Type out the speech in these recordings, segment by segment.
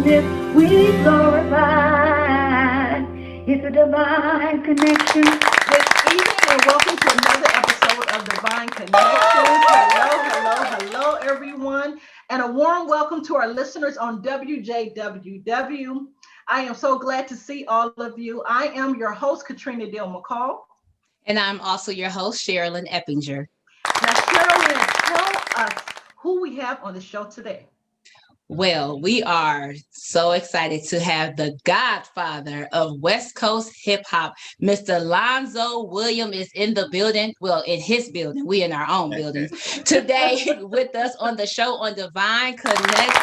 Jesus we glorify. It's a divine connection. Good evening and welcome to another episode of Divine Connections. Hello, everyone. And a warm welcome to our listeners on WJWW. I am so glad to see all of you. I am your host, Katrina Deal-MCCall. And I'm also your host, Sherilyn Eppinger. Now, Sherilyn, tell us who we have on the show today. Well, we are so excited to have the godfather of West Coast hip hop, Mr. Alonzo Williams is in the building. Well, in his building, we in our own buildings. Today with us on the show on Divine Connection.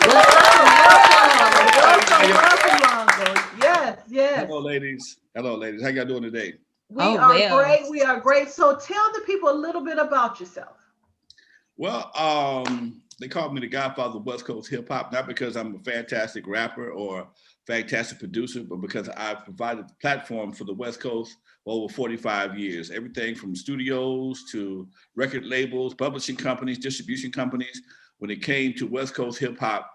Welcome, Alonzo. Yes. Hello, ladies. How y'all doing today? We are great. So tell the people a little bit about yourself. Well, they call me the godfather of West Coast hip hop, not because I'm a fantastic rapper or fantastic producer, but because I've provided the platform for the West Coast for over 45 years. Everything from studios to record labels, publishing companies, distribution companies. When it came to West Coast hip hop,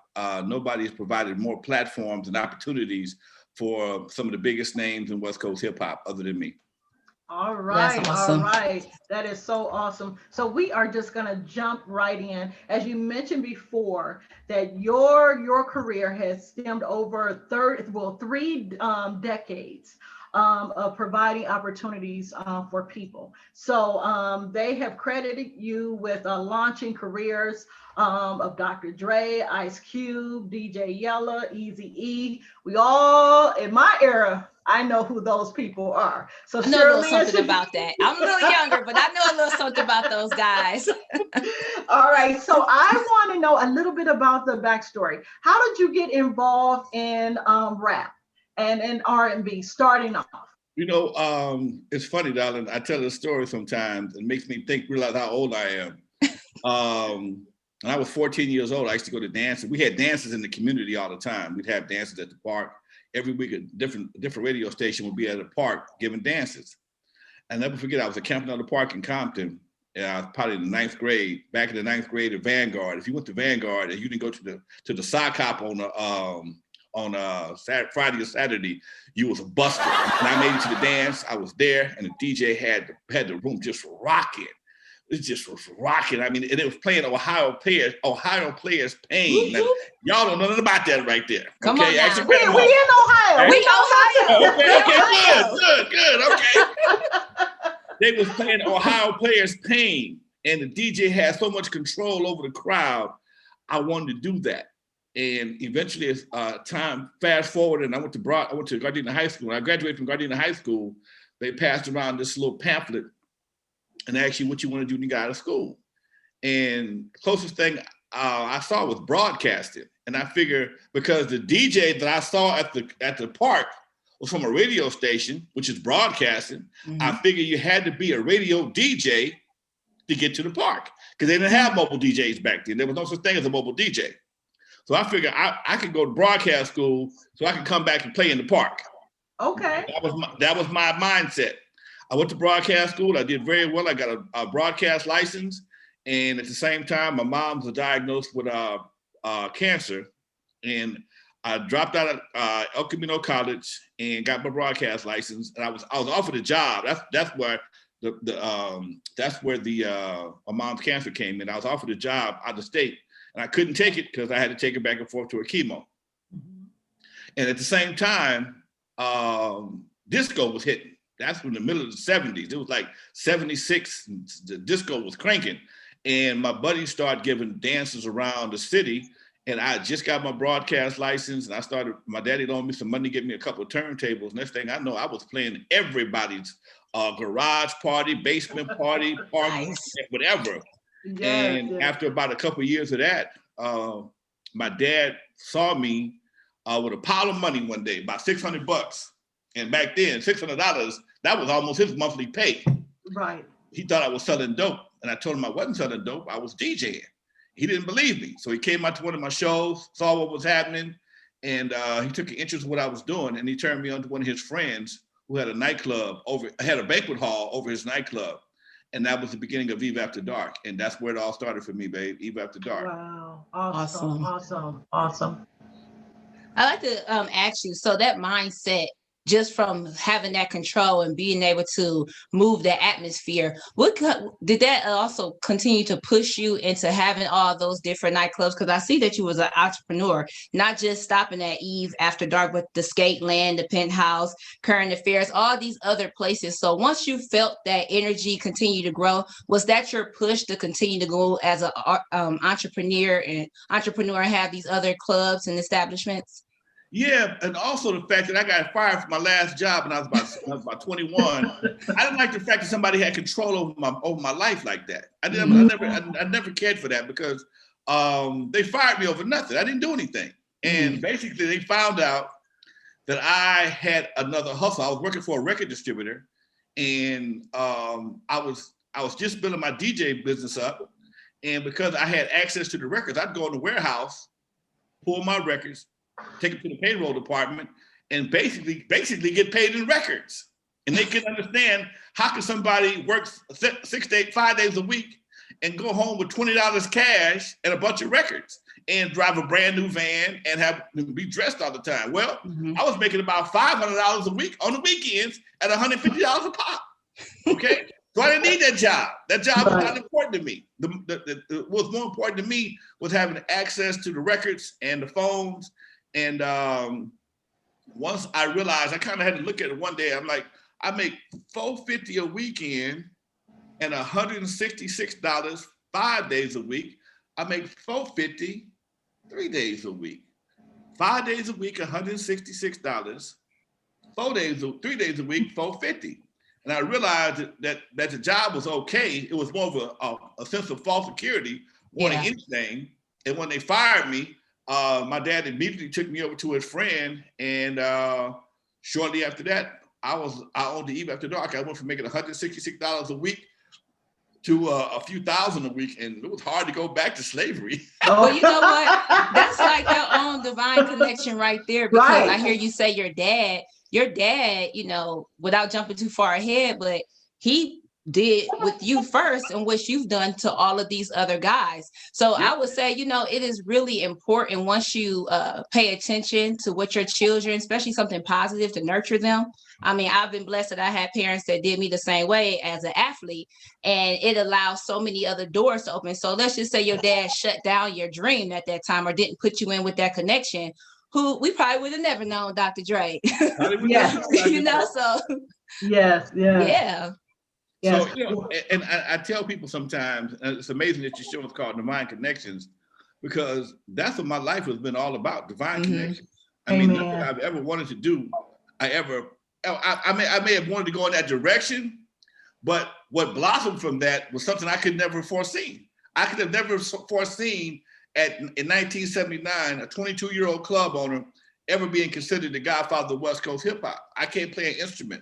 nobody has provided more platforms and opportunities for some of the biggest names in West Coast hip hop other than me. All right. That's awesome. All right. That is so awesome. So we are just going to jump right in. As you mentioned before, that your career has stemmed over three decades of providing opportunities for people. So they have credited you with launching careers of Dr. Dre, Ice Cube, DJ Yella, Eazy-E. We all, in my era, I know who those people are. So I know a little something about that. I'm a little younger, but I know a little something about those guys. All right. So I want to know a little bit about the backstory. How did you get involved in rap and in R&B starting off? You know, it's funny, darling. I tell this story sometimes. It makes me realize how old I am. When I was 14 years old, I used to go to dances. We had dances in the community all the time. We'd have dances at the park. Every week, a different radio station would be at a park giving dances. And never forget, I was at Camping Park in Compton. I was probably in the 9th grade. Back in the 9th grade at Vanguard. If you went to Vanguard and you didn't go to the sock hop on Friday or Saturday, you was a buster. And I made it to the dance. I was there, and the DJ had the room just rocking. It just was rocking. I mean, and it was playing Ohio Players Pain. Now, y'all don't know nothing about that right there. Come on now. We in Ohio. We Ohio. Okay, good. Okay. They was playing Ohio Players Pain, and the DJ had so much control over the crowd. I wanted to do that. And eventually, as time fast forward, and I went to Gardena High School. When I graduated from Gardena High School, they passed around this little pamphlet and asked you what you want to do when you got out of school. And the closest thing I saw was broadcasting. And I figured because the DJ that I saw at the park was from a radio station, which is broadcasting, I figured you had to be a radio DJ to get to the park because they didn't have mobile DJs back then. There was no such thing as a mobile DJ. So I figured I could go to broadcast school so I could come back and play in the park. Okay. That was my mindset. I went to broadcast school. I did very well. I got a broadcast license. And at the same time, my mom was diagnosed with cancer. And I dropped out of El Camino College and got my broadcast license. And I was offered a job. That's where my mom's cancer came in. I was offered a job out of state. And I couldn't take it because I had to take it back and forth to a chemo. And at the same time, disco was hitting. That's in the middle of the 70s. It was like 76, the disco was cranking. And my buddies started giving dances around the city. And I just got my broadcast license. And my daddy loaned me some money, gave me a couple of turntables. Next thing I know, I was playing everybody's garage party, basement party, whatever. After about a couple of years of that, my dad saw me with a pile of money one day, about $600. And back then, $600, that was almost his monthly pay. Right. He thought I was selling dope. And I told him I wasn't selling dope, I was DJing. He didn't believe me. So he came out to one of my shows, saw what was happening, and he took an interest in what I was doing. And he turned me on to one of his friends who had a nightclub had a banquet hall over his nightclub. And that was the beginning of Eve After Dark. And that's where it all started for me, babe. Eve After Dark. Wow. Awesome. I like to ask you, so that mindset, just from having that control and being able to move the atmosphere, did that also continue to push you into having all those different nightclubs? Because I see that you was an entrepreneur, not just stopping at Eve After Dark, but the Skate Land, the Penthouse, Current Affairs, all these other places. So once you felt that energy continue to grow, was that your push to continue to go as an entrepreneur and have these other clubs and establishments? Yeah, and also the fact that I got fired from my last job when I was about 21. I didn't like the fact that somebody had control over my life like that. I never cared for that because they fired me over nothing. I didn't do anything, and basically they found out that I had another hustle. I was working for a record distributor, and I was just building my DJ business up, and because I had access to the records, I'd go in the warehouse, pull my records, take it to the payroll department, and basically get paid in records. And they couldn't understand how can somebody work 5 days a week and go home with $20 cash and a bunch of records and drive a brand new van and be dressed all the time. Well, I was making about $500 a week on the weekends at $150 a pop. Okay. So I didn't need that job. That job was not important to me. What was more important to me was having access to the records and the phones. And once I realized, I kind of had to look at it one day. I'm like, I make $450 a weekend and $166 5 days a week. I make $450 3 days a week. 5 days a week, $166. 3 days a week, $450. And I realized that the job was okay. It was more of a sense of false security, wanting anything. And when they fired me, my dad immediately took me over to his friend, and shortly after that, I owned the Eve After Dark. I went from making $166 a week to a few thousand a week, and it was hard to go back to slavery. Well, you know what? That's like your own divine connection right there, because I hear you say your dad, you know, without jumping too far ahead, but he did with you first and what you've done to all of these other guys. So I would say, you know, it is really important once you pay attention to what your children, especially something positive, to nurture them. I mean, I've been blessed that I had parents that did me the same way as an athlete, and it allows so many other doors to open. So let's just say your dad shut down your dream at that time or didn't put you in with that connection, who we probably would have never known Dr. Dre. You know, so. Yes. So, you know, and I tell people sometimes, and it's amazing that your show is called Divine Connections, because that's what my life has been all about, divine connections. I mean, nothing I've ever wanted to do, I may have wanted to go in that direction, but what blossomed from that was something I could never foresee. I could have never foreseen in 1979, a 22-year-old club owner ever being considered the godfather of West Coast hip hop. I can't play an instrument.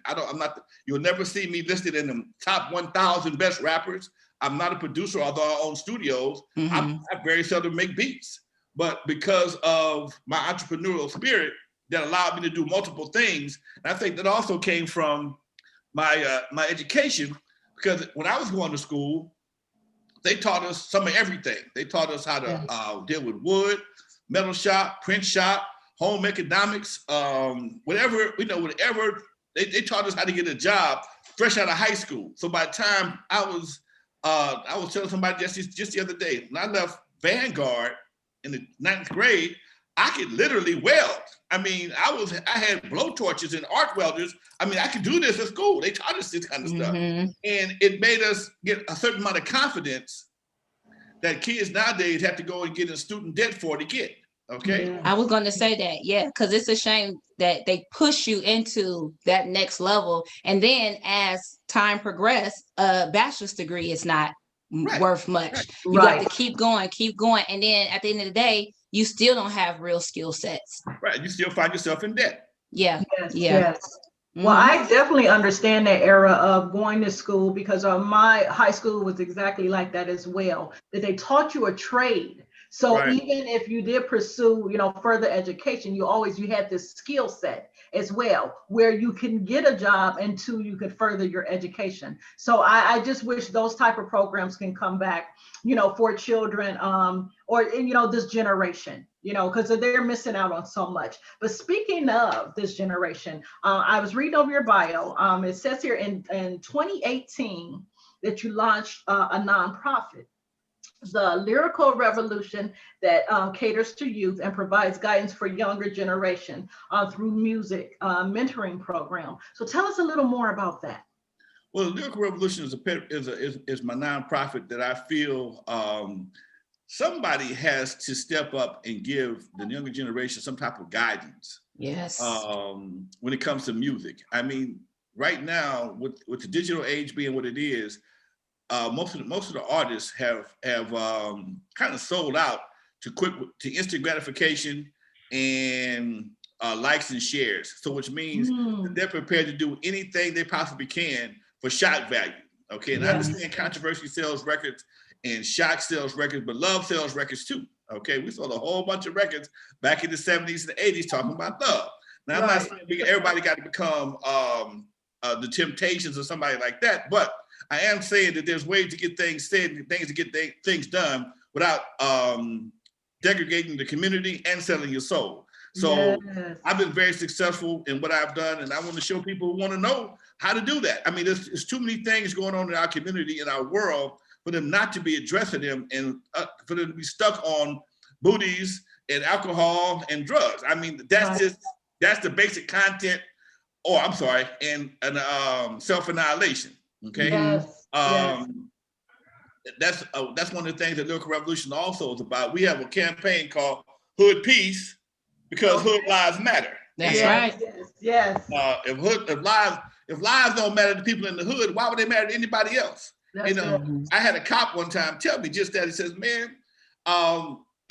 You'll never see me listed in the top 1,000 best rappers. I'm not a producer, although I own studios. I very seldom make beats. But because of my entrepreneurial spirit that allowed me to do multiple things, and I think that also came from my education, because when I was going to school, they taught us some of everything. They taught us how to deal with wood, metal shop, print shop, home economics, whatever, they taught us how to get a job fresh out of high school. So by the time I was telling somebody just the other day, when I left Vanguard in the 9th grade, I could literally weld. I mean, I had blowtorches and arc welders. I mean, I could do this at school. They taught us this kind of stuff. And it made us get a certain amount of confidence that kids nowadays have to go and get in student debt for to get. Okay. I was going to say that, because it's a shame that they push you into that next level. And then as time progresses, a bachelor's degree is not worth much. You got to keep going. And then at the end of the day, you still don't have real skill sets. Right. You still find yourself in debt. Yes. Well, I definitely understand that era of going to school, because my high school was exactly like that as well, that they taught you a trade. So Right. even if you did pursue, further education, you had this skill set as well, where you can get a job and two, you could further your education. So I just wish those type of programs can come back, for children, or this generation, because they're missing out on so much. But speaking of this generation, I was reading over your bio. It says here in 2018 that you launched a nonprofit, the Lyrical Revolution, that caters to youth and provides guidance for younger generation through music mentoring program. So tell us a little more about that. Well, the Lyrical Revolution is my nonprofit that I feel somebody has to step up and give the younger generation some type of guidance. Yes. When it comes to music. I mean, right now with the digital age being what it is, most of the artists have kind of sold out to instant gratification and likes and shares. So which means that they're prepared to do anything they possibly can for shock value. Okay, and I understand controversy sells records and shock sells records, but love sells records too. Okay, we sold a whole bunch of records back in the 70s and 80s talking about love. Now, I'm not saying everybody got to become the Temptations or somebody like that, but I am saying that there's ways to get things said and things to get things done without degrading the community and selling your soul. So I've been very successful in what I've done, and I want to show people who want to know how to do that. I mean, there's too many things going on in our community, in our world, for them not to be addressing them and for them to be stuck on booties and alcohol and drugs. I mean, that's the basic content, and self-annihilation. Okay. That's one of the things that Lyrical Revolution also is about. We have a campaign called Hood Peace, because hood lives matter. That's right. Yes. If lives don't matter to people in the hood, why would they matter to anybody else? I had a cop one time tell me just that. He says, "Man,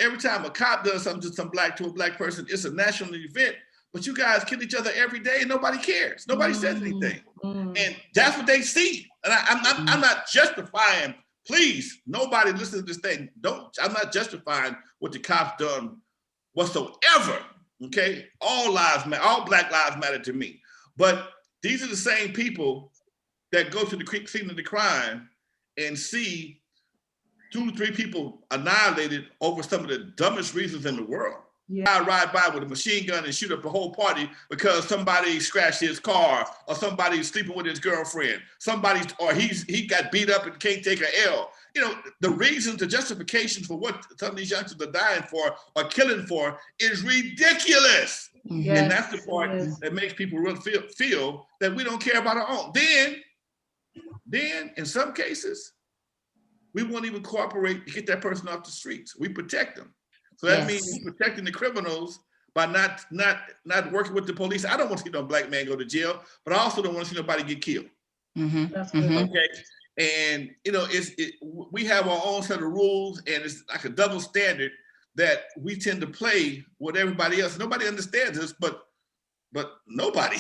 every time a cop does something to a black person, it's a national event. But you guys kill each other every day and nobody cares. Nobody says anything." And that's what they see. And I'm not justifying, please, nobody listen to this thing. I'm not justifying what the cops done whatsoever. Okay? All lives matter, all black lives matter to me. But these are the same people that go to the scene of the crime and see 2 to 3 people annihilated over some of the dumbest reasons in the world. I ride by with a machine gun and shoot up a whole party because somebody scratched his car, or somebody's sleeping with his girlfriend, he got beat up and can't take an L. The reasons, the justifications for what some of these youngsters are dying for or killing for is ridiculous. And that's the part that makes people really feel that we don't care about our own. Then in some cases, we won't even cooperate to get that person off the streets. We protect them. So that means protecting the criminals by not working with the police. I don't want to see no black man go to jail, but I also don't want to see nobody get killed. Okay, and we have our own set of rules, and it's like a double standard that we tend to play with everybody else. Nobody understands this, but nobody.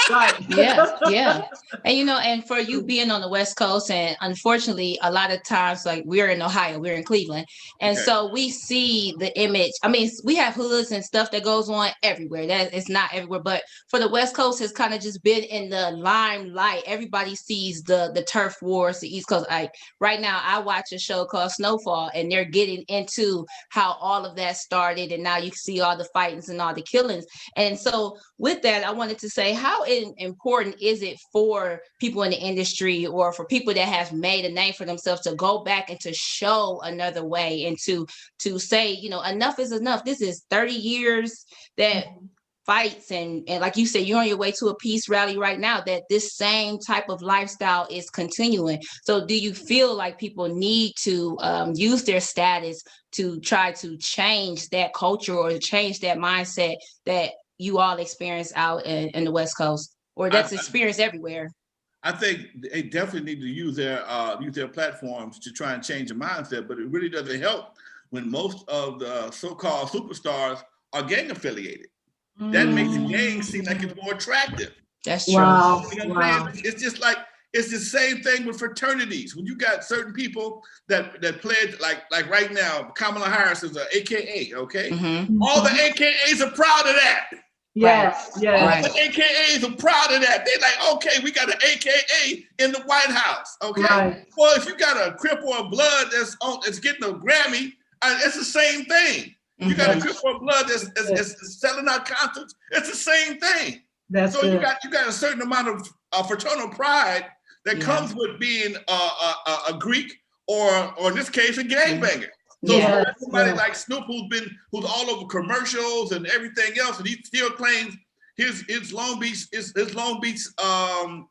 Right. Yeah. And and for you being on the West Coast, and unfortunately, a lot of times, like, we're in Ohio, we're in Cleveland, and so we see the image. I mean, we have hoods and stuff that goes on everywhere. That it's not everywhere, but for the West Coast, has kind of just been in the limelight. Everybody sees the turf wars, the East Coast. Like right now, I watch a show called Snowfall, and they're getting into how all of that started, and now you can see all the fightings and all the killings. And so, with that, I wanted to say, how important is it for people in the industry, or for people that have made a name for themselves, to go back and to show another way, and to say, enough is enough. This is 30 years that fights, and like you said, you're on your way to a peace rally right now, that this same type of lifestyle is continuing. So do you feel like people need to use their status to try to change that culture, or change that mindset that you all experience out in the West Coast, or that's experienced everywhere? I think they definitely need to use their platforms to try and change the mindset, but it really doesn't help when most of the so-called superstars are gang affiliated. That makes the gang seem like it's more attractive. That's true. Wow. You know what I'm saying? It's just like It's the same thing with fraternities. When you got certain people that pledge, like right now, Kamala Harris is an AKA, okay? All the AKAs are proud of that. Yes, yes. All the AKAs are proud of that. They're like, okay, we got an AKA in the White House, okay? Right. Well, if you got a Crip or a Blood that's getting a Grammy, it's the same thing. You got a Crip or a Blood that's selling out concerts, it's the same thing. That's so you got a certain amount of fraternal pride that comes with being a Greek or in this case a gangbanger. So somebody like Snoop who's all over commercials and everything else, and he still claims his Long Beach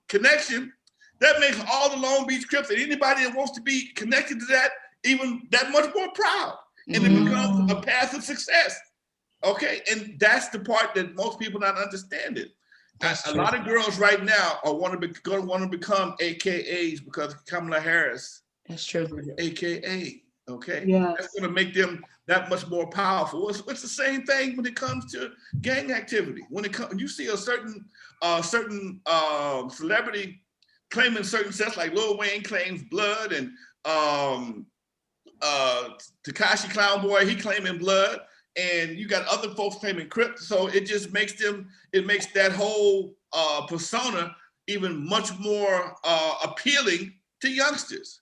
connection. That makes all the Long Beach Crips and anybody that wants to be connected to that even that much more proud, and it becomes a path of success. Okay, and that's the part that most people not understanding. A lot of girls right now are going to want to become AKAs because Kamala Harris. That's true. AKA. Okay. Yeah. That's going to make them that much more powerful. It's the same thing when it comes to gang activity. When you see a certain celebrity claiming certain sets, like Lil Wayne claims Blood, and Tekashi Clown Boy, he claiming Blood, and you got other folks claiming Crip. So it just makes that whole persona even much more appealing to youngsters.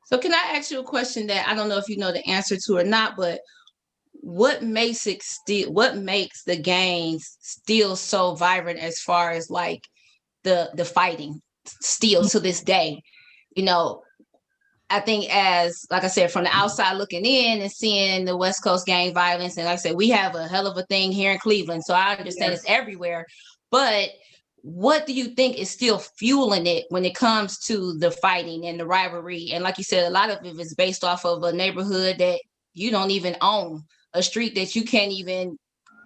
So can I ask you a question that I don't know if you know the answer to or not, but what makes the gangs still so vibrant as far as like the fighting still to this day? You know, I think like I said, from the outside looking in and seeing the West Coast gang violence, and like I said, we have a hell of a thing here in Cleveland, so I understand it's everywhere, but what do you think is still fueling it when it comes to the fighting and the rivalry? And like you said, a lot of it is based off of a neighborhood that you don't even own, a street that you can't even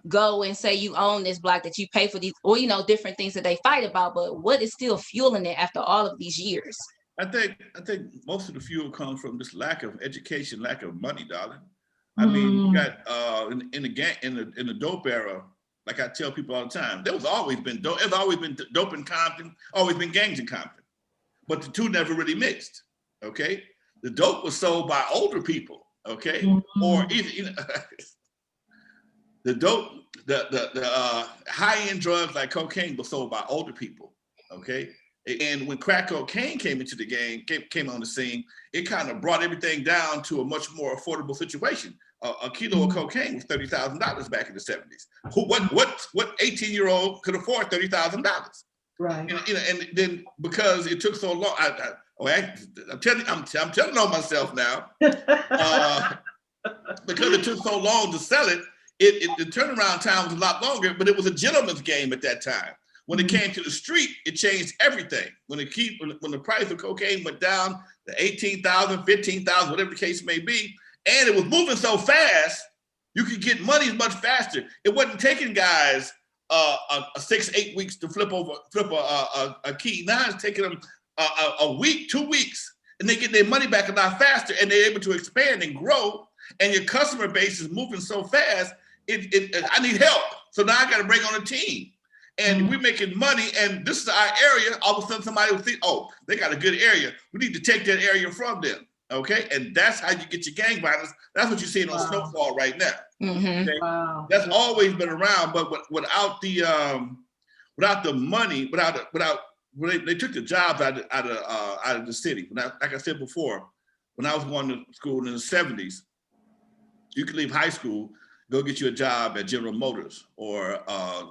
go and say you own this block, that you pay for these, or, you know, different things that they fight about. But what is still fueling it after all of these years? I think most of the fuel comes from this lack of education, lack of money, darling. I mean, you got in the dope era. Like I tell people all the time, there's always been dope in Compton, always been gangs in Compton, but the two never really mixed. Okay, the dope was sold by older people. Okay, or even the dope, the high-end drugs like cocaine was sold by older people. Okay, and when crack cocaine came into the game, came on the scene, it kind of brought everything down to a much more affordable situation. A kilo of cocaine was $30,000 back in the 70s. What 18-year-old could afford $30,000? Right. And then because it took so long, I'm telling on myself now. Because it took so long to sell it, the turnaround time was a lot longer, but it was a gentleman's game at that time. When it came to the street, it changed everything. When the price of cocaine went down to $18,000, $15,000, whatever the case may be, and it was moving so fast, you could get money much faster. It wasn't taking guys 6-8 weeks to flip a key. Now it's taking them a week, 2 weeks, and they get their money back a lot faster, and they're able to expand and grow. And your customer base is moving so fast. I need help, so now I got to bring on a team, and we're making money. And this is our area. All of a sudden, somebody will think, "Oh, they got a good area. We need to take that area from them." Okay, and that's how you get your gang violence. That's what you're seeing on Snowfall right now. Okay? Wow. That's always been around, but without the money, when they took the jobs out of the city. Like I said before, when I was going to school in the 70s, you could leave high school, go get you a job at General Motors or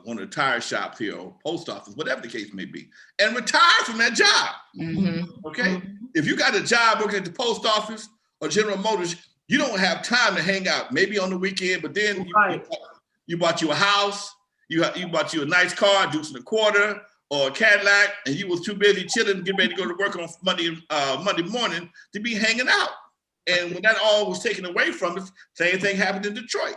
one of the tire shops here or post office, whatever the case may be, and retire from that job. Okay. If you got a job working at the post office or General Motors, you don't have time to hang out, maybe on the weekend, but then you bought you a house, you bought you a nice car, Dukes and a Quarter or a Cadillac, and you was too busy chilling, getting ready to go to work on Monday morning to be hanging out. And when that all was taken away from us, same thing happened in Detroit.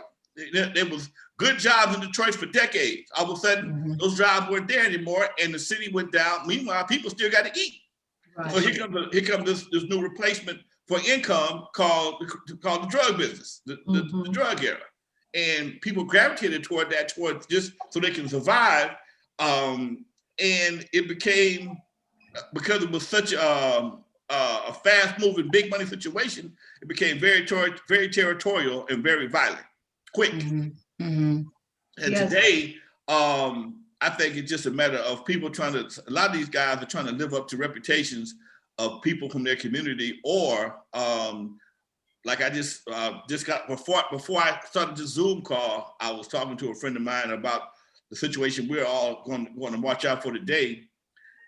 There was good jobs in Detroit for decades. All of a sudden, those jobs weren't there anymore, and the city went down. Meanwhile, people still got to eat. Right. So here comes this new replacement for income called the drug business, the drug era, and people gravitated toward just so they can survive. And it became because it was such a fast-moving, big money situation, it became very territorial and very violent, quick. And today, I think it's just a matter of people trying to. A lot of these guys are trying to live up to reputations of people from their community, or like I just got before I started the Zoom call, I was talking to a friend of mine about the situation we're all going to watch out for today,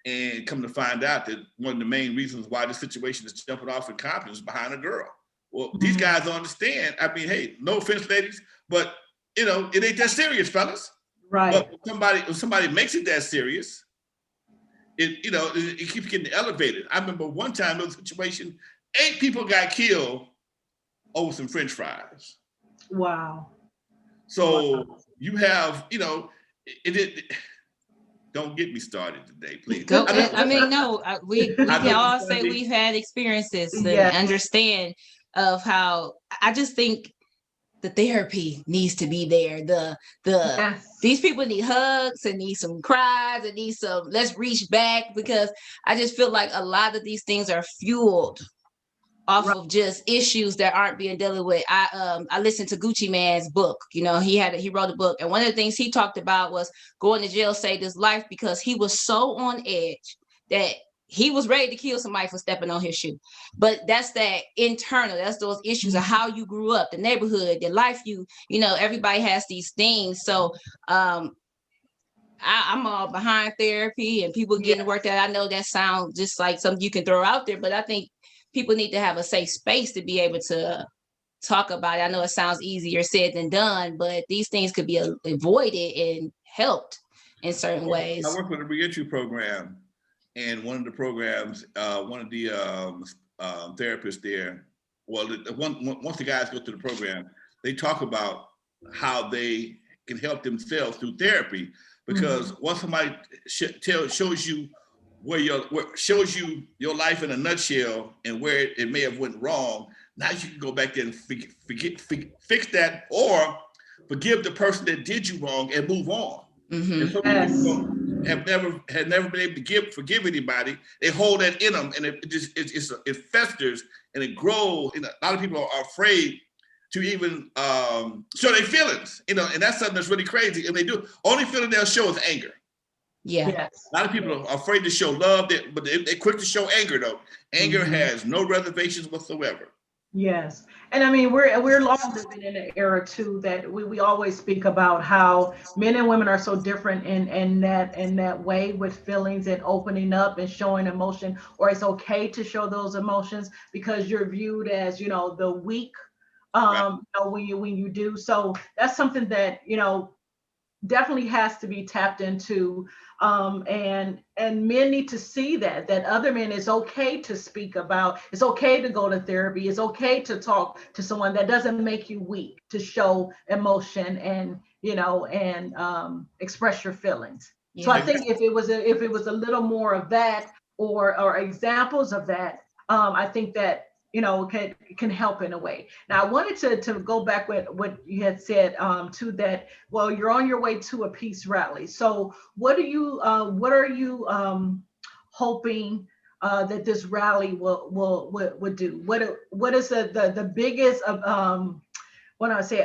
and come to find out that one of the main reasons why this situation is jumping off in Compton is behind a girl. Well, these guys don't understand. I mean, hey, no offense, ladies, but you know, it ain't that serious, fellas. Right. But when somebody makes it that serious, it keeps getting elevated. I remember one time there was a situation, 8 people got killed over some French fries. Wow. So you have, don't get me started today, please. We can all say we've had experiences and understand of how. I just think the therapy needs to be there. These people need hugs and need some cries and need some let's reach back, because I just feel like a lot of these things are fueled off of just issues that aren't being dealt with. I listened to Gucci Mane's book. He wrote a book, and one of the things he talked about was going to jail saved his life, because he was so on edge that he was ready to kill somebody for stepping on his shoe. But that's that internal, that's those issues of how you grew up, the neighborhood, the life everybody has these things. So I'm all behind therapy and people getting worked out. I know that sounds just like something you can throw out there, but I think people need to have a safe space to be able to talk about it. I know it sounds easier said than done, but these things could be avoided and helped in certain ways. I work with a reentry program, and one of the programs, one of the therapists there, once the guys go through the program, they talk about how they can help themselves through therapy, because once somebody shows you shows you your life in a nutshell and where it may have went wrong, now you can go back there and fix that, or forgive the person that did you wrong and move on. And so many people had never been able to forgive anybody. They hold that in them, and it festers and it grows. And a lot of people are afraid to even show their feelings, and that's something that's really crazy. And they do. Only feeling they'll show is anger. Yeah. Yes. A lot of people are afraid to show love, but they're quick to show anger, though. Anger has no reservations whatsoever. Yes. And I mean, we're long living in an era too that we always speak about how men and women are so different in that way, with feelings and opening up and showing emotion, or it's okay to show those emotions because you're viewed as, the weak when you do. So that's something that, definitely has to be tapped into. And men need to see that other men, it's okay to speak about, it's okay to go to therapy, it's okay to talk to someone. That doesn't make you weak to show emotion and express your feelings. Yeah. So I think if it was a little more of that, or examples of that, I think that can help in a way. Now, I wanted to go back with what you had said to that. Well, you're on your way to a peace rally. So what are you hoping that this rally would do? What is the biggest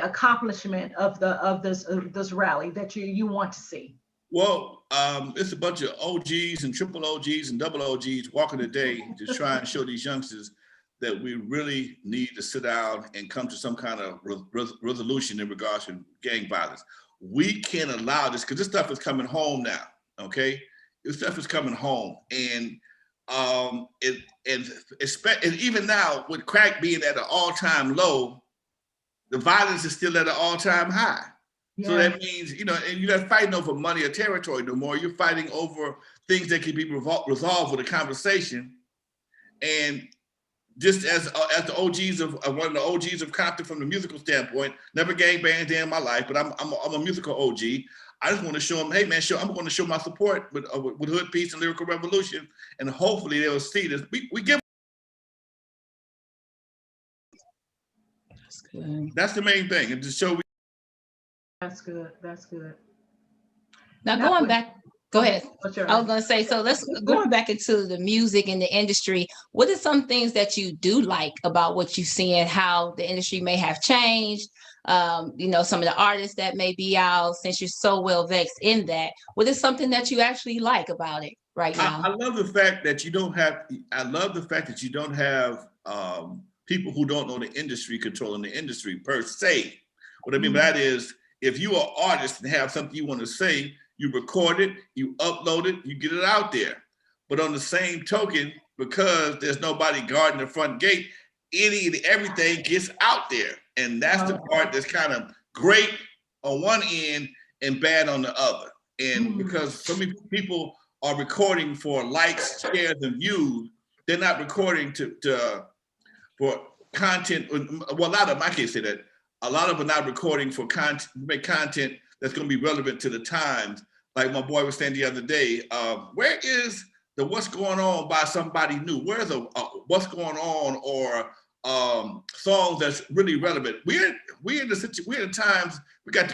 accomplishment of this rally that you want to see? Well, it's a bunch of OGs and triple OGs and double OGs walking today to try and show these youngsters that we really need to sit down and come to some kind of resolution in regards to gang violence. We can't allow this, because this stuff is coming home now, okay? This stuff is coming home. And even now, with crack being at an all-time low, the violence is still at an all-time high. Yeah. So that means, and you're not fighting over money or territory no more. You're fighting over things that can be resolved with a conversation. And just as the OGs of one of the OGs of Compton from the musical standpoint, never gangbanged in my life, but I'm a musical OG. I just want to show them, hey man, I'm going to show my support with Hood Peace and Lyrical Revolution, and hopefully they'll see this. We give. That's good. That's the main thing, and to show. That's good. That's good. Now going back Go ahead. What's yours? I was going to say, so let's going back into the music and the industry. What are some things that you do like about what you see and how the industry may have changed? You know, some of the artists that may be out, since you're so well vexed in that. What is something that you actually like about it right now? I love the fact that you don't have. I love the fact that you don't have people who don't know the industry controlling the industry per se. What I mean by that is, if you are an artist and have something you want to say, you record it, you upload it, you get it out there. But on the same token, because there's nobody guarding the front gate, any and everything gets out there. And that's the part that's kind of great on one end and bad on the other. And because so many people are recording for likes, shares, and views, they're not recording for content. Well, a lot of them, I can't say that. A lot of them are not recording for content, make content that's going to be relevant to the times. Like my boy was saying the other day, where is the What's Going On by somebody new? Where's a What's Going On or songs that's really relevant? We're in the times, we got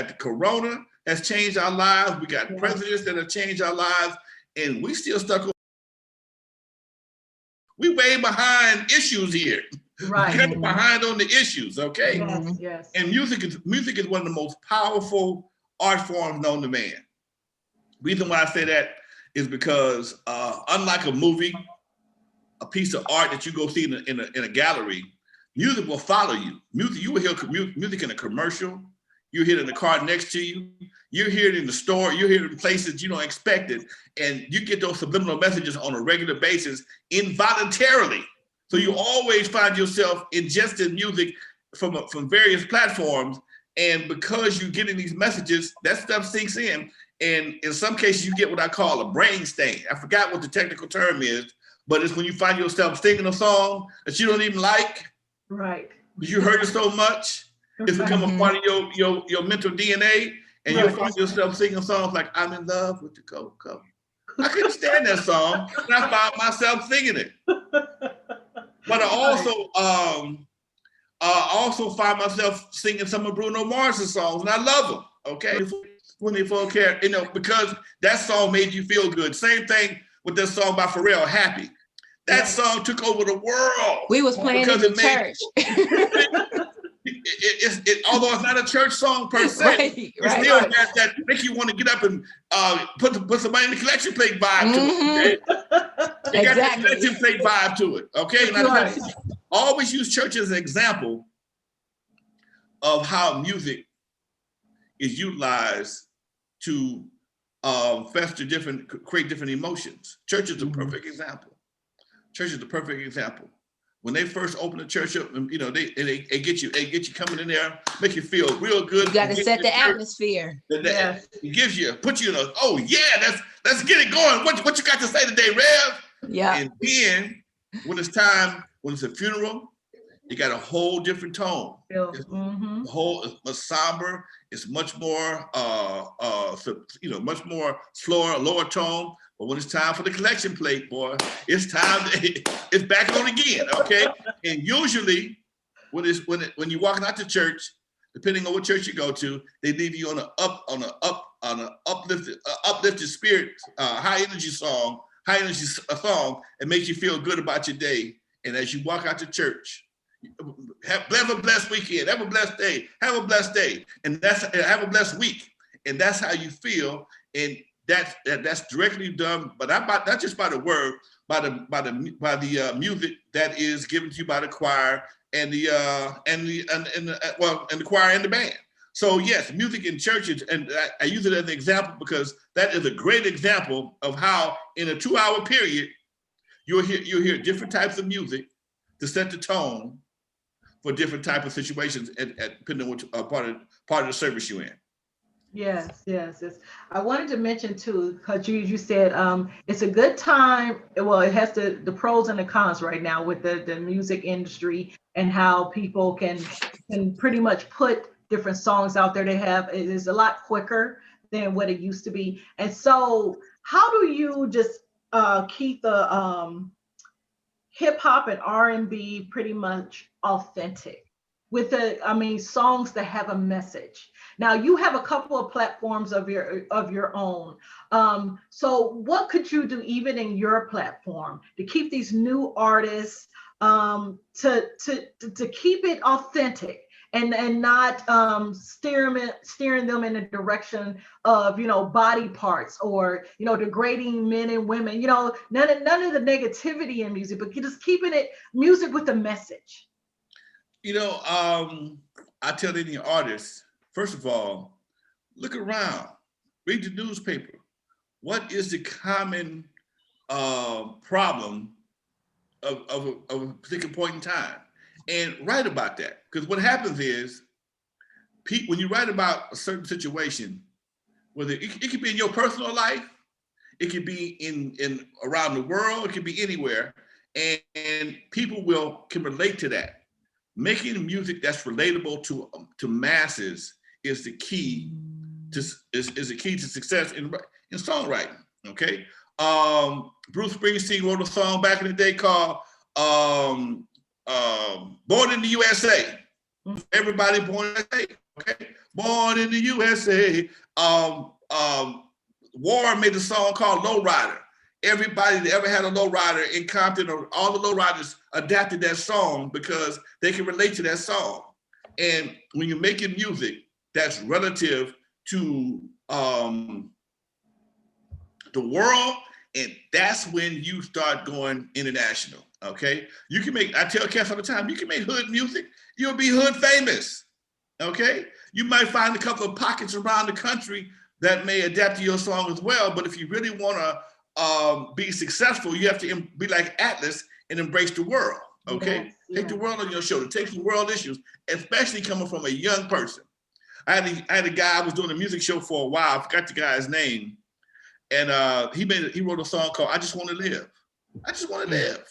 the corona has changed our lives. We got presidents that have changed our lives, and we still stuck. We way behind issues here. Right. Get behind on the issues, okay? Yes, yes. And music is one of the most powerful art forms known to man. Reason why I say that is because unlike a movie, a piece of art that you go see in a gallery, music will follow you. You will hear music in a commercial. You hear it in the car next to you. You hear it in the store. You hear it in places you don't expect it, and you get those subliminal messages on a regular basis involuntarily. So you always find yourself ingesting music from various platforms, and because you're getting these messages, that stuff sinks in. And in some cases, you get what I call a brain stain. I forgot what the technical term is, but it's when you find yourself singing a song that you don't even like, right? Because you heard it so much, it's become a part of your mental DNA, and you'll find yourself singing songs like "I'm in love with the Coco." I couldn't stand that song, and I found myself singing it. But I also find myself singing some of Bruno Mars's songs, and I love them. Okay, 24 karat, you know, because that song made you feel good. Same thing with this song by Pharrell, "Happy." That song took over the world. We was playing it in church. Although it's not a church song per se, it still has that make you want to get up and put somebody in the collection plate vibe to it. Okay? It got that collection plate vibe to it. Okay, and I always use church as an example of how music is utilized to create different emotions. Church is a perfect example. Church is the perfect example. When they first open the church up, you know, they get you coming in there, make you feel real good. You got to set the atmosphere. It gives you, put you in a, oh yeah, let's get it going. What you got to say today, Rev? Yeah. And then when it's time, when it's a funeral, you got a whole different tone. It's somber. It's much more, much more slower, lower tone. But when it's time for the collection plate, boy, it's time. It's back on again, okay? And usually, when you're walking out to church, depending on what church you go to, they leave you on an uplifted spirit, high energy song, and makes you feel good about your day. And as you walk out to church, have a blessed weekend, have a blessed day, have a blessed day, and have a blessed week, and that's how you feel. And that's directly done, but not just by the word, by the music that is given to you by the choir and the choir and the band. So yes, music in churches, and I use it as an example because that is a great example of how in a 2-hour period you'll hear different types of music to set the tone for different type of situations, depending on which part of the service you're in. Yes. I wanted to mention too, because you said it's a good time. Well, it has the pros and the cons right now with the music industry and how people can pretty much put different songs out there. It is a lot quicker than what it used to be. And so how do you just keep the hip hop and R&B pretty much authentic with songs that have a message. Now you have a couple of platforms of your own. So what could you do even in your platform to keep these new artists, to keep it authentic and not steering them in a direction of body parts or degrading men and women, none of the negativity in music, but just keeping it music with a message? I tell any artist, first of all, look around, read the newspaper. What is the common problem of a particular point in time? And write about that. Because what happens is, when you write about a certain situation, whether it could be in your personal life, it could be in around the world, it could be anywhere, and people can relate to that. Making music that's relatable to masses is the key to success in songwriting. Okay, Bruce Springsteen wrote a song back in the day called "Born in the USA." Everybody born in the USA. Okay, born in the USA. War made a song called "Lowrider." Everybody that ever had a lowrider in Compton, or all the lowriders adapted that song because they can relate to that song. And when you're making music that's relative to the world, and that's when you start going international. Okay, you can make. I tell cats all the time, you can make hood music. You'll be hood famous. Okay, you might find a couple of pockets around the country that may adapt to your song as well. But if you really want to be successful, you have to be like Atlas and embrace the world. Okay, take the world on your shoulder. Take the world issues, especially coming from a young person. I had a guy I was doing a music show for a while. I forgot the guy's name, and he wrote a song called "I Just Want to Live." I just want to live.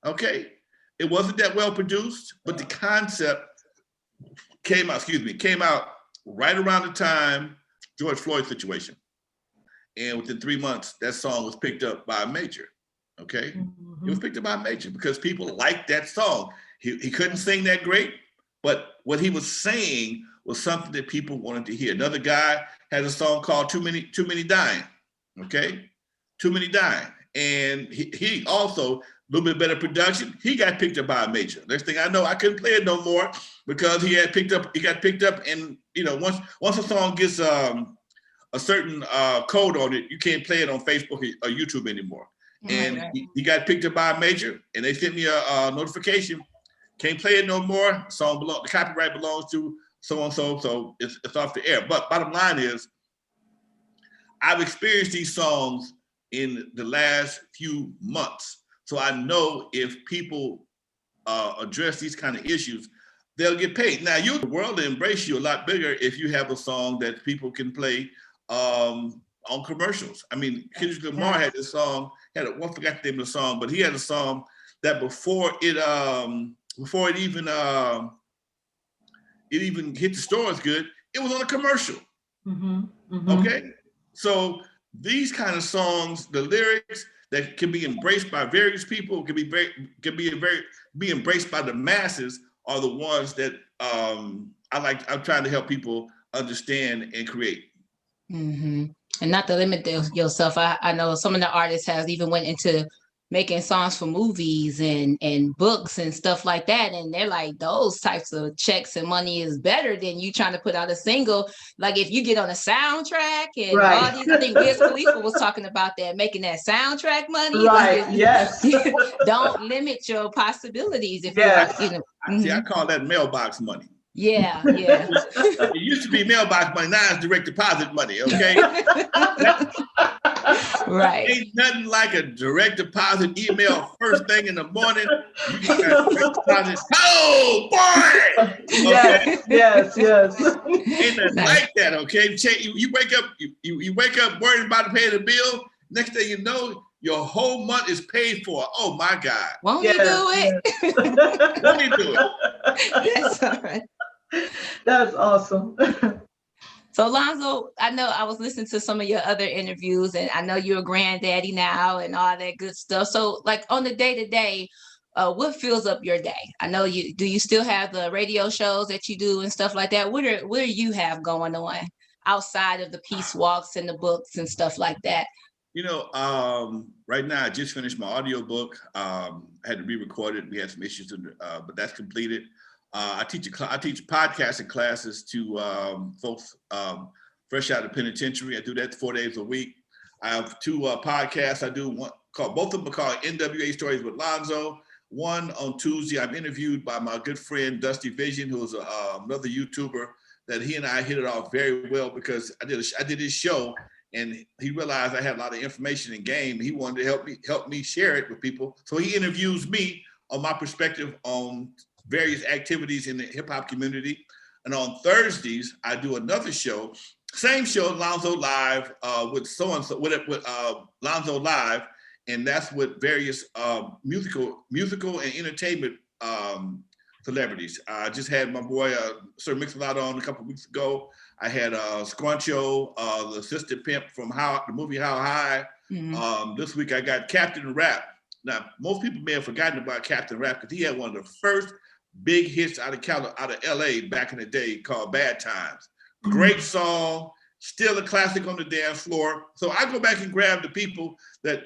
Okay, it wasn't that well produced, but the concept came out right around the time George Floyd situation. And within 3 months, that song was picked up by a major. Okay, It was picked up by a major because people liked that song. He couldn't sing that great, but what he was saying was something that people wanted to hear. Another guy had a song called "Too Many Dying." Okay, "Too Many Dying," and he also, a little bit better production. He got picked up by a major. Next thing I know, I couldn't play it no more because he got picked up, and once a song gets a certain code on it, you can't play it on Facebook or YouTube anymore. And he got picked up by a major, and they sent me a notification. Can't play it no more. The copyright belongs to so and so it's off the air. But bottom line is, I've experienced these songs in the last few months, so I know if people address these kind of issues, they'll get paid. Now, the world will embrace you a lot bigger if you have a song that people can play on commercials. I mean, Kendrick Lamar had this song, I forgot the name of the song, but he had a song that before it even hit the stores good, it was on a commercial. Okay, so these kind of songs, the lyrics that can be embraced by various people, can be embraced by the masses, are the ones that I'm trying to help people understand and create. And not to limit yourself. I know some of the artists have even went into making songs for movies and books and stuff like that. And they're like, those types of checks and money is better than you trying to put out a single. Like if you get on a soundtrack and all these, I think Wiz Khalifa was talking about that, making that soundtrack money. Right, yes. Don't limit your possibilities. If See, I call that mailbox money. Yeah. It used to be mailbox money, now it's direct deposit money, okay? Right. Ain't nothing like a direct deposit email first thing in the morning. You get that direct deposit. Oh, boy! Okay? Yes. Ain't nothing like that, okay? You wake up worried about paying the bill. Next thing you know, your whole month is paid for. Oh my God. Won't you do it? Won't you do it? That's all right. That's awesome. So Lonzo, I know I was listening to some of your other interviews, and I know you're a granddaddy now and all that good stuff. So like on the day-to-day, what fills up your day? I know do you still have the radio shows that you do and stuff like that? What do you have going on outside of the peace walks and the books and stuff like that? You know, right now I just finished my audio book. I had to re-record it. We had some issues, but that's completed. I teach podcasting classes to folks fresh out of penitentiary. I do that 4 days a week. I have 2 podcasts. I do one called, both of them are called N.W.A Stories with Lonzo. One on Tuesday, I'm interviewed by my good friend Dusty Vision, who's another YouTuber, that he and I hit it off very well because I did his show, and he realized I had a lot of information and game. He wanted to help me share it with people. So he interviews me on my perspective on various activities in the hip hop community. And on Thursdays, I do another show, same show, Lonzo Live, with so-and-so, with Lonzo Live. And that's with various musical and entertainment celebrities. I just had my boy, Sir Mix-a-Lot on a couple of weeks ago. I had Scruncho, the assistant pimp from the movie How High. Mm-hmm. This week I got Captain Rap. Now, most people may have forgotten about Captain Rap because he had one of the first big hits out of LA back in the day called Bad Times. Great song. Still a classic on the dance floor. So I go back and grab the people that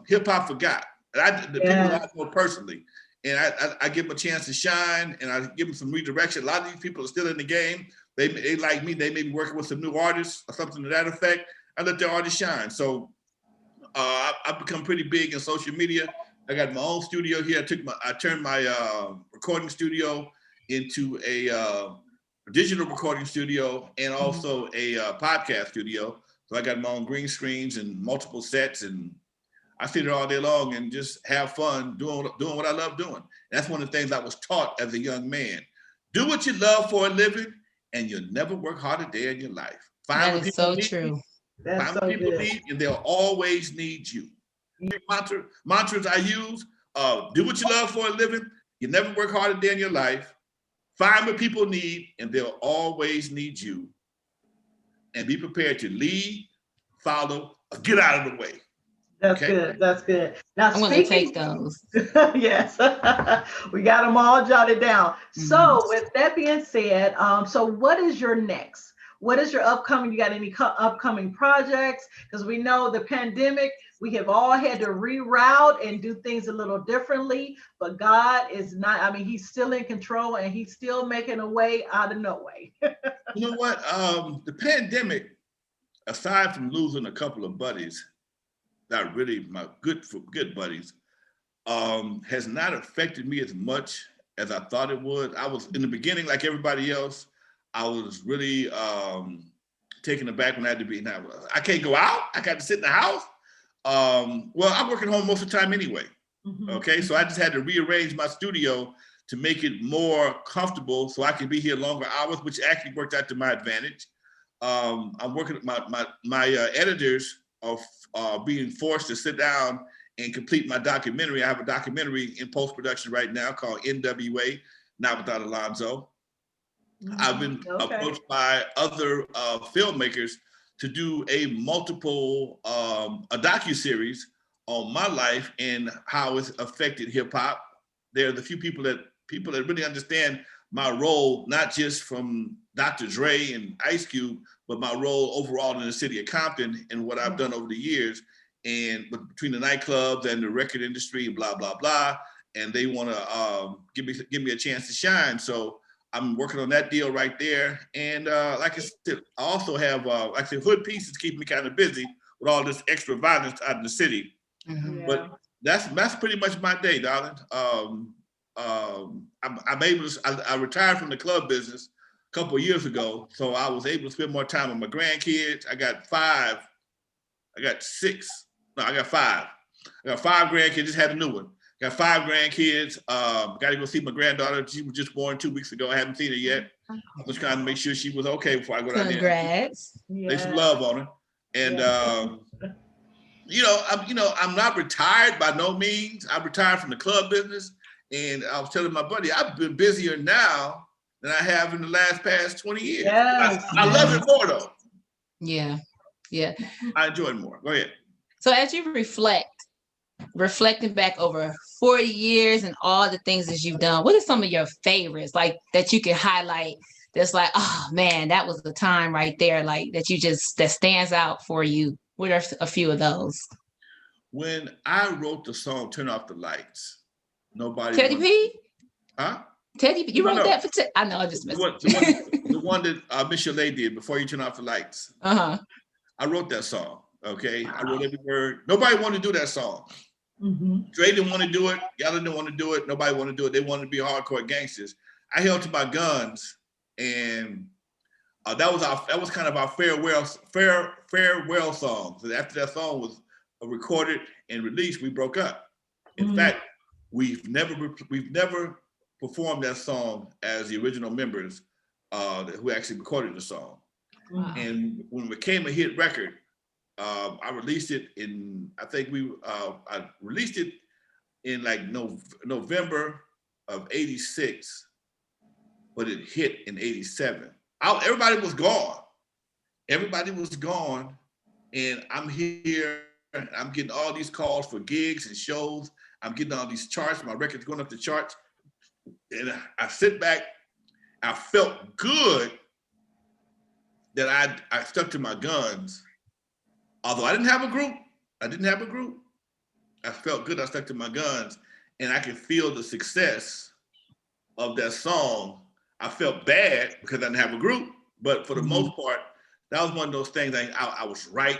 hip hop forgot. People I know personally. And I give them a chance to shine, and I give them some redirection. A lot of these people are still in the game. They like me, they may be working with some new artists or something to that effect. I let their artists shine. So I've become pretty big in social media. I got my own studio here. I turned my recording studio into a digital recording studio and also a podcast studio. So I got my own green screens and multiple sets, and I sit there all day long and just have fun doing what I love doing. That's one of the things I was taught as a young man. Do what you love for a living, and you'll never work hard a day in your life. That is so true. That's so people good. need, and they'll always need you. Mantras I use: do what you love for a living. You never work hard a day in your life. Find what people need, and they'll always need you. And be prepared to lead, follow, or get out of the way. That's good. That's good. Now, I'm going to take those. Yes, we got them all jotted down. Mm-hmm. So, with that being said, so what is your next? What is your upcoming? You got any upcoming projects? Because we know the pandemic, we have all had to reroute and do things a little differently. But God is not. I mean, He's still in control, and He's still making a way out of no way. You know what? The pandemic, aside from losing a couple of buddies, not really my good buddies, has not affected me as much as I thought it would. I was in the beginning, like everybody else, I was really taken aback when I had to be. Now, I can't go out. I got to sit in the house. Well, I work at home most of the time anyway. Mm-hmm. Okay, so I just had to rearrange my studio to make it more comfortable so I could be here longer hours, which actually worked out to my advantage. I'm working with my editors are being forced to sit down and complete my documentary. I have a documentary in post-production right now called N.W.A, Not Without Alonzo. Mm-hmm. I've been approached by other filmmakers to do a docuseries on my life and how it's affected hip hop. There are the few people that really understand my role, not just from Dr. Dre and Ice Cube, but my role overall in the city of Compton and what I've done over the years, and between the nightclubs and the record industry and blah, blah, blah. And they want to give me a chance to shine. So I'm working on that deal right there. And like I said, I also have, like I said, Hood Pieces keep me kind of busy with all this extra violence out in the city. Mm-hmm. Yeah. But that's pretty much my day, darling. I'm able to, I retired from the club business a couple of years ago, so I was able to spend more time with my grandkids. I got five grandkids, just had a new one. Got 5 grandkids. Got to go see my granddaughter. She was just born 2 weeks ago. I haven't seen her yet. I was trying to make sure she was okay before I go down there. Congrats. Lay some love on her. And I'm not retired by no means. I retired from the club business. And I was telling my buddy, I've been busier now than I have in the past 20 years. Yes. I love it more though. Yeah. I enjoy it more. Go ahead. So as you reflect reflecting back over 40 years and all the things that you've done, what are some of your favorites, like that you can highlight? That's like, oh man, that was the time right there, like that that stands out for you. What are a few of those? When I wrote the song "Turn Off the Lights," nobody. Teddy P? Huh? Teddy, you wrote that for I know, I just missed the one that Miss Yella did, "Before You Turn Off the Lights." Uh-huh. I wrote that song. Okay, wow. I wrote every word. Nobody wanted to do that song. Dre didn't want to do it. Yella didn't want to do it. Nobody wanted to do it. They wanted to be hardcore gangsters. I held to my guns, and that was kind of our farewell song. So after that song was recorded and released, we broke up. In fact, we've never performed that song as the original members who actually recorded the song. Wow. And when it became a hit record, I released it in, I released it in like November of '86, but it hit in '87. Everybody was gone. Everybody was gone. And I'm here, and I'm getting all these calls for gigs and shows. I'm getting all these charts. My record's going up the charts. And I sit back, I felt good that I stuck to my guns. Although I didn't have a group, I felt good I stuck to my guns, and I could feel the success of that song. I felt bad because I didn't have a group, but for the most part, that was one of those things. I was right.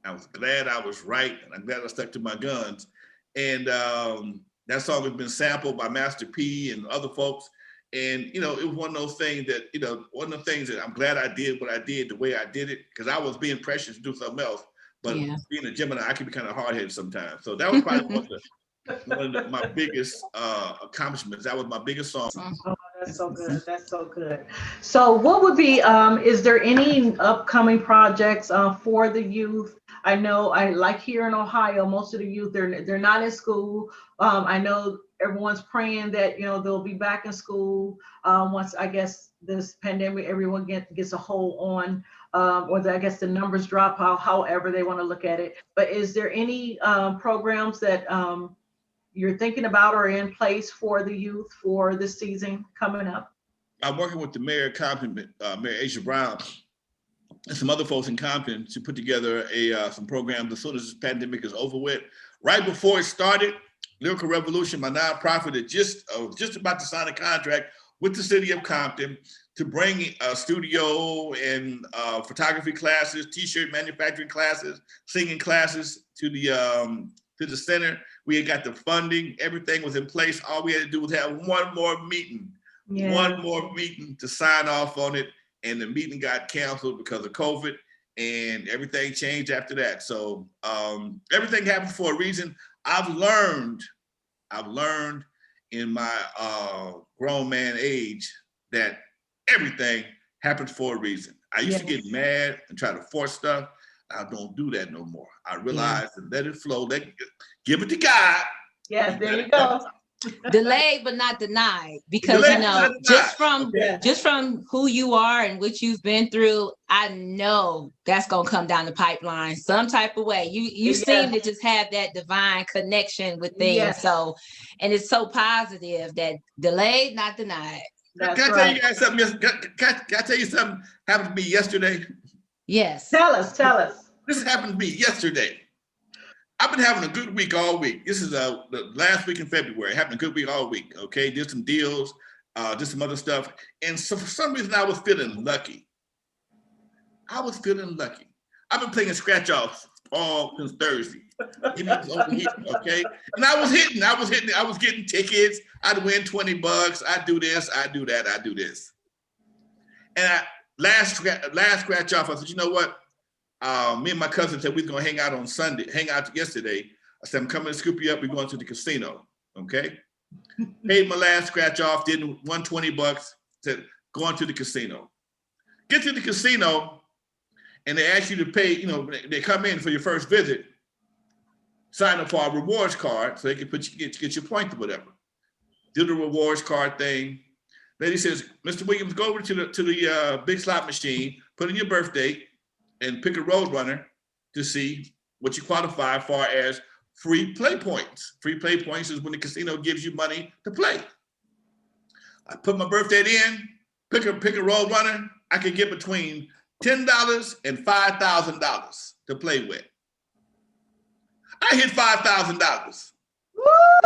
I was glad I was right, and I'm glad I stuck to my guns. And that song has been sampled by Master P and other folks. And, it was one of those things that, one of the things that I'm glad I did what I did the way I did it, because I was being pressured to do something else. But being a Gemini, I can be kind of hard-headed sometimes. So that was probably one of my biggest accomplishments. That was my biggest song. Oh, that's so good. That's so good. So what would be, is there any upcoming projects for the youth? I know, like here in Ohio, most of the youth, they're not in school. I know everyone's praying that, they'll be back in school once, I guess, this pandemic, everyone gets a hold on, or I guess the numbers drop, however they want to look at it. But is there any programs that you're thinking about or in place for the youth for this season coming up? I'm working with the mayor of Compton, Mayor Asia Brown, and some other folks in Compton to put together some programs as soon as this pandemic is over with. Right before it started, Lyrical Revolution, my nonprofit, is just about to sign a contract with the city of Compton to bring a studio and photography classes, t-shirt manufacturing classes, singing classes to the center. We had got the funding, everything was in place. All we had to do was have one more meeting to sign off on it. And the meeting got canceled because of COVID, and everything changed after that. So everything happens for a reason. I've learned in my grown man age that everything happens for a reason. I used to get mad and try to force stuff. I don't do that no more. I realize and let it flow. Give it to God. Yes, there you go. Delayed but not denied, because just from who you are and what you've been through, I know that's gonna come down the pipeline some type of way. You seem to just have that divine connection with things. Yes. So, and it's so positive that delayed, not denied. Can I tell you guys something? Can I tell you something happened to me yesterday? Yes. Tell us. This happened to me yesterday. I've been having a good week all week. This is the last week in February. Having a good week all week. Okay, did some deals, did some other stuff, and so for some reason I was feeling lucky. I've been playing scratch offs all since Thursday. Okay, and I was getting tickets. I'd win $20. I'd do this. I'd do that. I'd do this. And last scratch off, I said, you know what? Me and my cousin said we was gonna hang out yesterday. I said, I'm coming to scoop you up. We're going to the casino. Okay. Paid my last scratch off, won $20, said, going to the casino. Get to the casino, and they ask you to pay, they come in for your first visit, sign up for a rewards card so they can get your points or whatever. Do the rewards card thing. Lady says, Mr. Williams, go over to the big slot machine, put in your birth date, and pick a road runner to see what you qualify as free play points. Free play points is when the casino gives you money to play. I put my birthday in, pick a road runner. I could get between $10 and $5,000 to play with. I hit $5,000.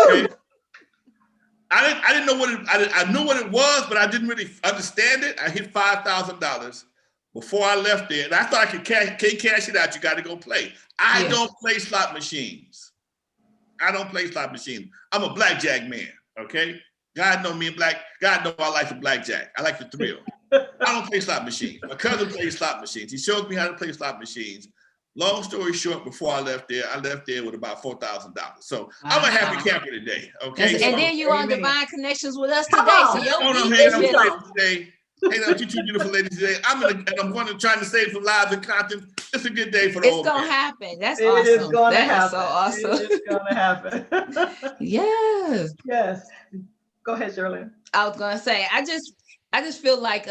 Okay? I didn't know what it, I knew what it was, but I didn't really understand it. I hit $5,000 before I left there, and I thought I can't cash it out. You got to go play. I don't play slot machines. I don't play slot machines. I'm a blackjack man. Okay, God know me and God know I like the blackjack. I like the thrill. I don't play slot machines. My cousin plays slot machines. He showed me how to play slot machines. Long story short, before I left there with about $4,000. So I'm a happy camper today. Okay. And then you on Divine Connections with us today. So your week is today. Hanging out with you two beautiful ladies today. I'm going to try to save some lives and content. It's a good day for the It's gonna happen. That's awesome. It is gonna happen. So awesome. It is gonna happen. Yes. Yes. Go ahead, Shirley. I was gonna say, I just feel like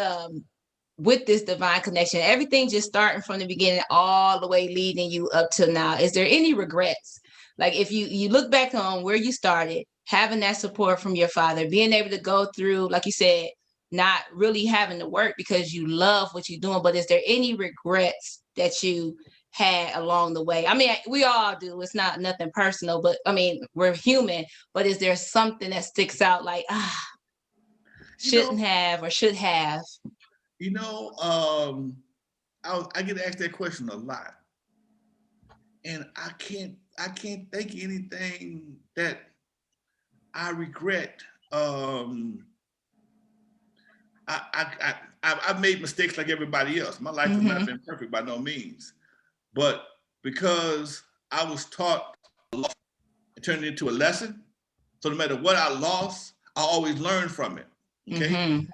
with this divine connection, everything just starting from the beginning all the way leading you up till now. Is there any regrets? Like if you look back on where you started, having that support from your father, being able to go through, like you said, not really having to work because you love what you're doing, but is there any regrets that you had along the way? I mean, we all do. It's not nothing personal, but I mean, we're human, but is there something that sticks out like, shouldn't have or should have? You know, I get asked that question a lot, and I can't think of anything that I regret. I've made mistakes like everybody else. My life has not been perfect by no means, but because I was taught a lot, it turned into a lesson. So no matter what I lost, I always learn from it. Okay.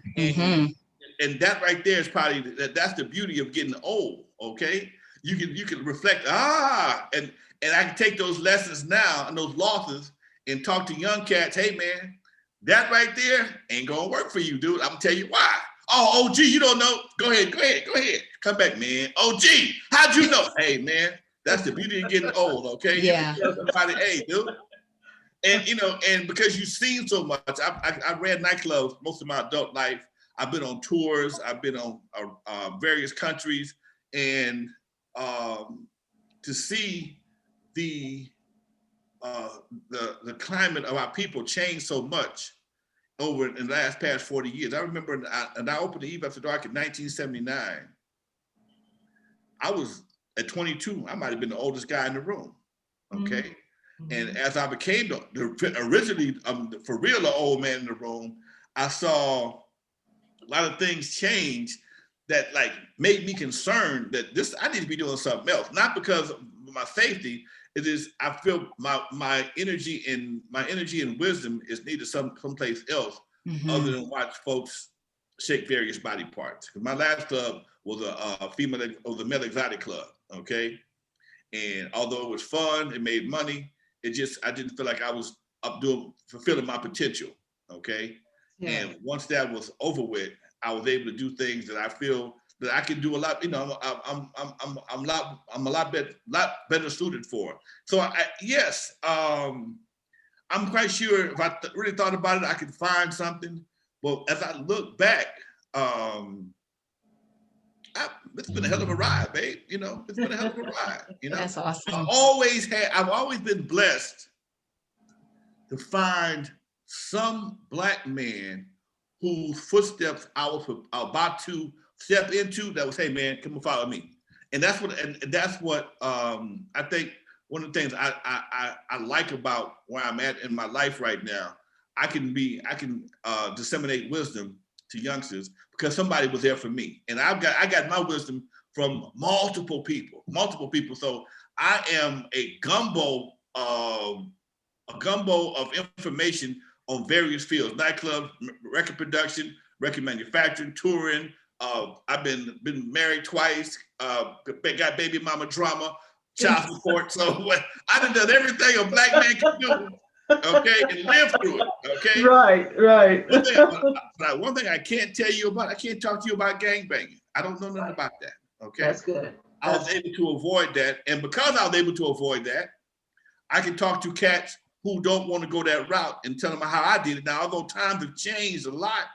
And that right there is probably that's the beauty of getting old. Okay, you can reflect. And I can take those lessons now and those losses and talk to young cats. Hey man, that right there ain't gonna work for you, dude. I'm gonna tell you why. Oh, OG, you don't know? Go ahead. Come back, man. OG, how'd you know? Hey man, that's the beauty of getting old. Okay. Yeah. You tell somebody, hey, dude. And and because you've seen so much, I ran nightclubs most of my adult life. I've been on tours. I've been on various countries, and to see the climate of our people change so much over in the past 40 years. I remember, and I opened the Eve After Dark in 1979. I was at 22. I might have been the oldest guy in the room. Okay, and as I became originally for real the old man in the room, I saw a lot of things change that like made me concerned that I need to be doing something else. Not because of my safety. It is I feel my energy and wisdom is needed someplace else other than watch folks shake various body parts. Because my last club was a male exotic club. Okay, and although it was fun, it made money. I didn't feel like I was fulfilling my potential. Okay. Yeah. And once that was over with, I was able to do things that I feel that I can do a lot. I'm a lot better suited for. So I'm quite sure if I really thought about it, I could find something. But as I look back, it's been a hell of a ride, babe. It's been a hell of a ride. That's awesome. I've always been blessed to find some Black man whose footsteps I was about to step into that was, hey man, come and follow me. And that's what I think one of the things I like about where I'm at in my life right now. I can disseminate wisdom to youngsters because somebody was there for me. And I got my wisdom from multiple people. So I am a gumbo of information on various fields: nightclubs, record production, record manufacturing, touring. I've been married twice, got baby mama drama, child support. So I done everything a Black man can do, okay, and live through it, okay? Right. One thing I can't tell you about, I can't talk to you about gangbanging. I don't know nothing about that, okay? That's good. I was able to avoid that, and because I was able to avoid that, I can talk to cats who don't want to go that route and tell them how I did it. Now, although times have changed a lot,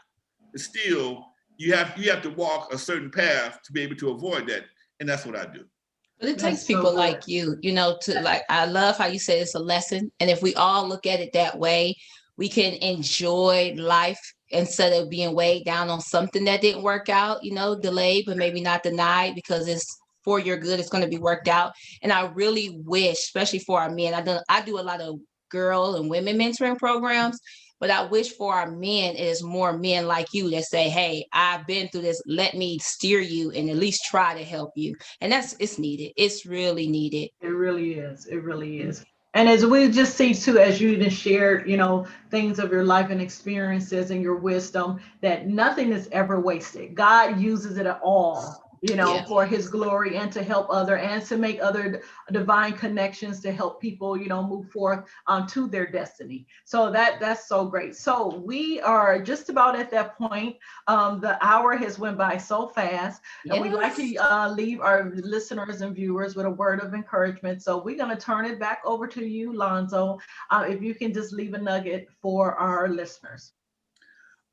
still you have to walk a certain path to be able to avoid that, and that's what I do. But it takes people like you, to like, I love how you said it's a lesson. And if we all look at it that way, we can enjoy life instead of being weighed down on something that didn't work out, delayed, but maybe not denied, because it's for your good. It's going to be worked out. And I really wish, especially for our men, I do a lot of girl and women mentoring programs, but I wish for our men, it is more men like you that say, hey, I've been through this. Let me steer you and at least try to help you. And it's needed. It's really needed. It really is. It really is. And as we just see too, as you just shared, things of your life and experiences and your wisdom, that nothing is ever wasted. God uses it all, for his glory and to help other and to make other divine connections to help people, move forth to their destiny. So that's so great. So we are just about at that point. The hour has went by so fast, and we'd like to leave our listeners and viewers with a word of encouragement. So we're going to turn it back over to you, Lonzo. If you can just leave a nugget for our listeners.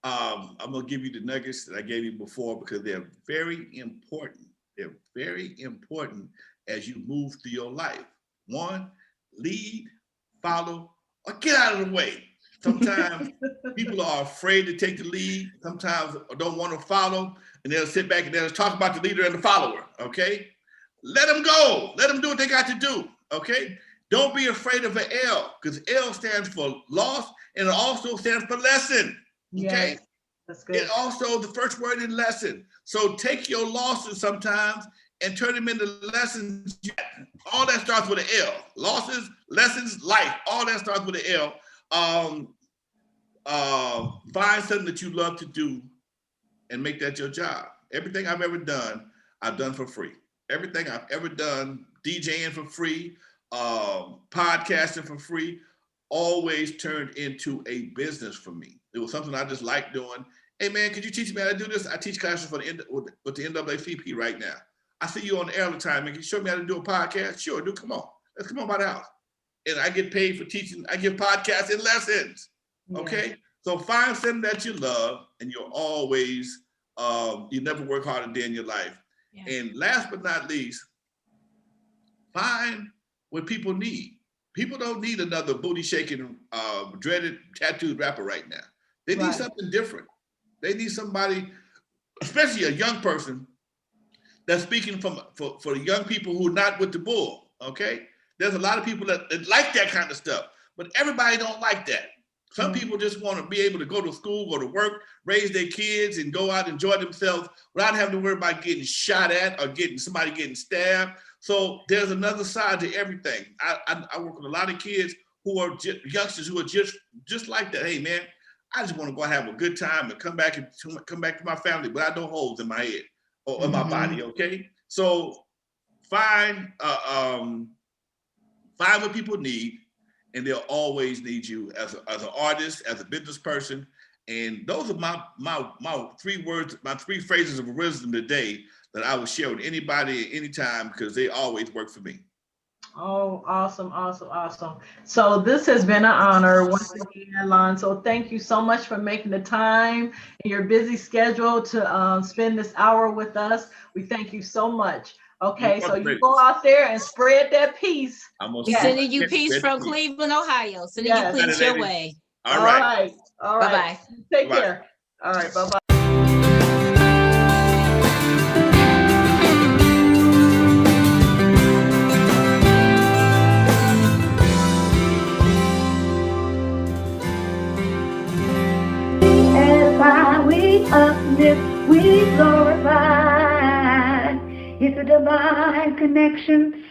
I'm going to give you the nuggets that I gave you before, because they're very important. They're very important as you move through your life. One, lead, follow, or get out of the way. Sometimes people are afraid to take the lead, sometimes don't want to follow, and they'll sit back and they'll talk about the leader and the follower, okay? Let them go. Let them do what they got to do, okay? Don't be afraid of an L, because L stands for loss, and it also stands for lesson. Okay, yes, that's good. And also the first word in lesson. So take your losses sometimes and turn them into lessons. All that starts with an L. Losses, lessons, life. All that starts with an L. Find something that you love to do and make that your job. Everything I've ever done, I've done for free. Everything I've ever done, DJing for free, podcasting for free, always turned into a business for me. It was something I just liked doing. Hey man, could you teach me how to do this? I teach classes with the N.W.A Let's I see you on the air all the time, man. Can you show me how to do a podcast? Sure, dude, come on. Let's come on by the house. And I get paid for teaching. I give podcasts and lessons, okay? Yeah. So find something that you love, and you'll always, you never work hard a day in your life. Yeah. And last but not least, find what people need. People don't need another booty shaking, dreaded tattooed rapper right now. They need something different. They need somebody, especially a young person, that's speaking for young people who are not with the bull, okay? There's a lot of people that like that kind of stuff, but everybody don't like that. Some people just want to be able to go to school, go to work, raise their kids, and go out and enjoy themselves without having to worry about getting shot at or somebody getting stabbed. So there's another side to everything. I work with a lot of kids who are youngsters who are just like that. Hey man, I just want to go have a good time and come back to my family, but I don't holes in my head or in my body. Okay, so find what people need, and they'll always need you as an artist, as a business person. And those are my 3 words, my 3 phrases of wisdom today that I will share with anybody at any time, because they always work for me. Oh, awesome, awesome, awesome. So this has been an honor once again, Alonzo. Thank you so much for making the time in your busy schedule to spend this hour with us. We thank you so much. Okay, so you go out there and spread that peace. We're sending you peace from Cleveland, Ohio. Sending you peace your way. All right. Bye-bye. Take care. All right, bye-bye. We uplift, we glorify. It's a divine connection.